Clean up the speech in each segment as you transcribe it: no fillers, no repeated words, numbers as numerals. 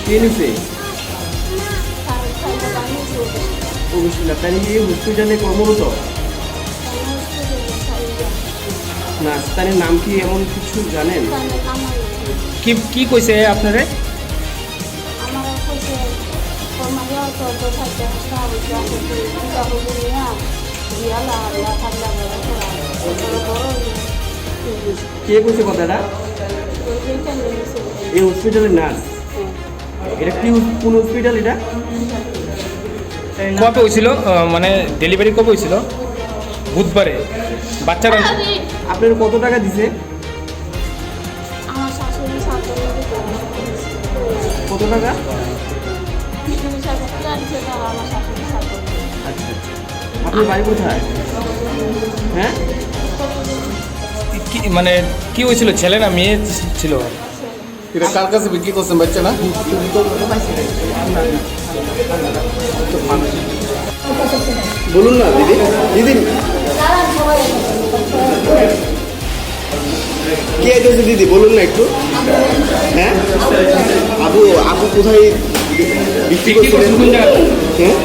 কে নিছে অবশ্যই না, তাই এই হসপিটালে কর্মরত নাস্তানের নাম কি এমন কিছু জানেন? কি কি কইছে আপনারে? কে কইছে কথাটা? এই হসপিটালের নার্স। এটা কি কোন হসপিটাল এটা? কবে হয়েছিল, মানে ডেলিভারি কবে হয়েছিল? বুধবারে। বাচ্চারা আপনার কত টাকা দিছে? আমার শাশুড়ি কত টাকা? আমার শাশুড়ি আচ্ছা, আপনার বাড়ি কোথায়? হ্যাঁ, মানে কি হয়েছিল, ছেলে না মেয়ে ছিল? এটা কার কাছে বিক্রি করছেন বাচ্চা না? বলুন না দিদি। দিদি কে আইতেছে দিদি, বলুন না একটু। হ্যাঁ, আপু আপু কোথায় বিক্রি করছিলেন? হ্যাঁ,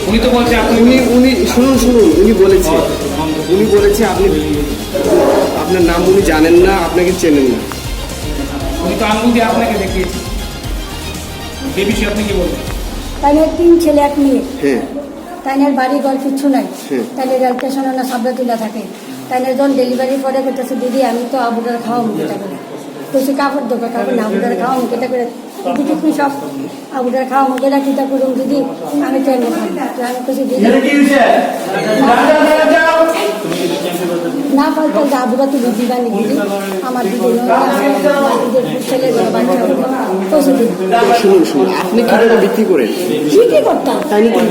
উনি তো বলছে আপনি উনি শুনুন উনি বলেছে আপনি আপনার নাম উনি জানেন না, আপনাকে চেনেন না। উনি তো আঙ্গুল দিয়ে আপনাকে দেখিয়েছে। এই বিষয়ে আপনি কি বলবেন? তাইলে 3 ছেলে 1 মেয়ে। হ্যাঁ, তাইনের বাড়ি ঘর কিচ্ছু নাই। হুম। তাইলে রেল স্টেশনে না সাবরাতুল্লা থাকে। তাইলে যখন ডেলিভারি পরে করতেছে দিদি আমি তো আবুটার খাওয়া মুখেটা করে কইছি কাপড় দোকান কাপড় না আবুটার খাওয়া মুখেটা করে দিদি তুমি সব আবুটার খাওয়া মুখেটা কিতা করুন দিদি আমি তো এমনি খাই তো আমি কইছি দিদি না পাল্টা যে আবুরা তুই দিদি বানি দিদি আমার দিদি দিদির ছেলে বাচ্চা কইছি দিদি শুনুন আপনি কিভাবে বিক্রি করেন? কি করতাম তাই নাকি?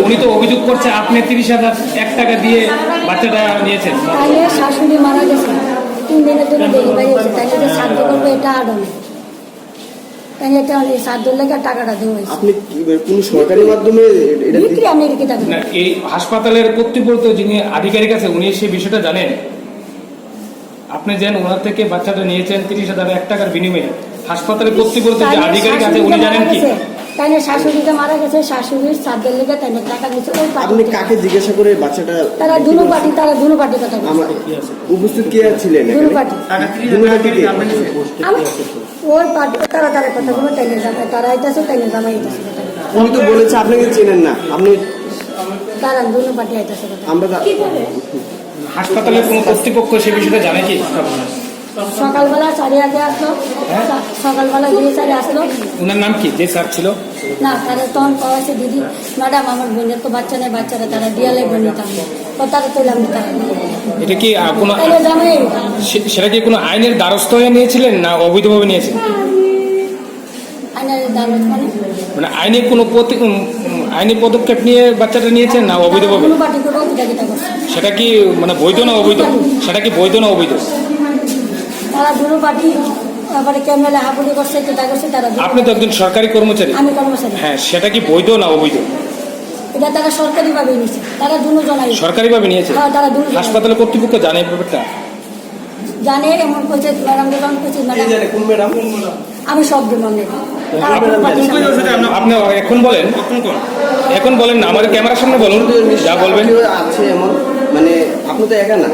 উনি তো অভিযোগ করছে আপনি 30,000 টাকা দিয়ে বাচ্চাটা নিয়েছেন। তাইলে শাশুড়ি মারা গেছে 3 দিনের জন্য ডেলিভারি হয়েছে তাইলে যে সাহায্য করবো এটা আড়ন তাইলে এটা সাহায্য লেগে টাকাটা দেওয়া হয়েছে আপনি কোন সরকারি মাধ্যমে এটা বিক্রি আমি রেখে থাকি না, এই হাসপাতালের কর্তৃপক্ষ যিনি আধিকারিক আছে উনি সেই বিষয়টা জানেন? আপনি যেন ওনার থেকে বাচ্চাটা নিয়েছেন 30,000 টাকার বিনিময়ে, হাসপাতালের কর্তৃপক্ষ যে আধিকারিক আছে উনি জানেন কি? তাইলে শাশুড়িটা মারা গেছে শাশুড়ির সাহায্যের লেগে তাইলে টাকা দিচ্ছে ওই আপনি পার্টি কাকে জিজ্ঞাসা করে বাচ্চাটা তারা দুনো পার্টি কথা বলছে আমার উপস্থিত কে ছিলেন দুনো এখানে? পার্টি দুনো পার্টি কে? আমি ওর পার্টি তারা কথাগুলো তাইলে জামাই তারা আইতাছে তাইলে জামাই আইতাছে উনি তো বলেছে আপনাকে চেনেন না, আপনি তারা দুনো পার্টি আইতাছে আমরা হাসপাতালের কোন কর্তৃপক্ষ সেই বিষয়টা জানে কি? সকালবেলা 4:30 আসলো সকালবেলা 2:30 আসলো ওনার নাম কি যে স্যার ছিল? না তারা তখন কয়েছে দিদি ম্যাডাম আমার বোনের তো বাচ্চা নেই বাচ্চারা তারা দিয়ালে বোন নিতাম তো তারা তুলাম নিতাম এটা কি কোনো তাইলে জামাই সেটা কি কোনো আইনের দ্বারস্থ হয়ে নিয়েছিলেন না অবৈধভাবে নিয়েছেন? আইনের দালত মানে আইনি পদক্ষেপ নিয়ে বাচ্চাটা নিয়েছেন না অবৈধভাবে? দুনো পার্টি করে কিটা করছে সেটা কি মানে বৈধ না অবৈধ? সেটা কি বৈধ না অবৈধ? তারা দুনো পার্টি আবার ক্যামেরা হাবুড়ি করছে কিটা করছে তারা আপনি তো একজন সরকারি কর্মচারী। আমি কর্মচারী হ্যাঁ, সেটা কি বৈধ না অবৈধ? এটা তারা সরকারিভাবে নিয়েছে তারা দুনো জনাই সরকারিভাবে নিয়েছে। হ্যাঁ তারা দুনো হাসপাতালের কর্তৃপক্ষ জানে এই ব্যাপারটা? জানে এমন কইছে ম্যাডাম যখন কইছে ম্যাডাম কোন ম্যাডাম? আমি সব দিব মনে আপনি এখন বলেন না, আমাদের ক্যামেরার সামনে বলুন যা বলবেন। আছে এমন মানে আপনি তো একা না,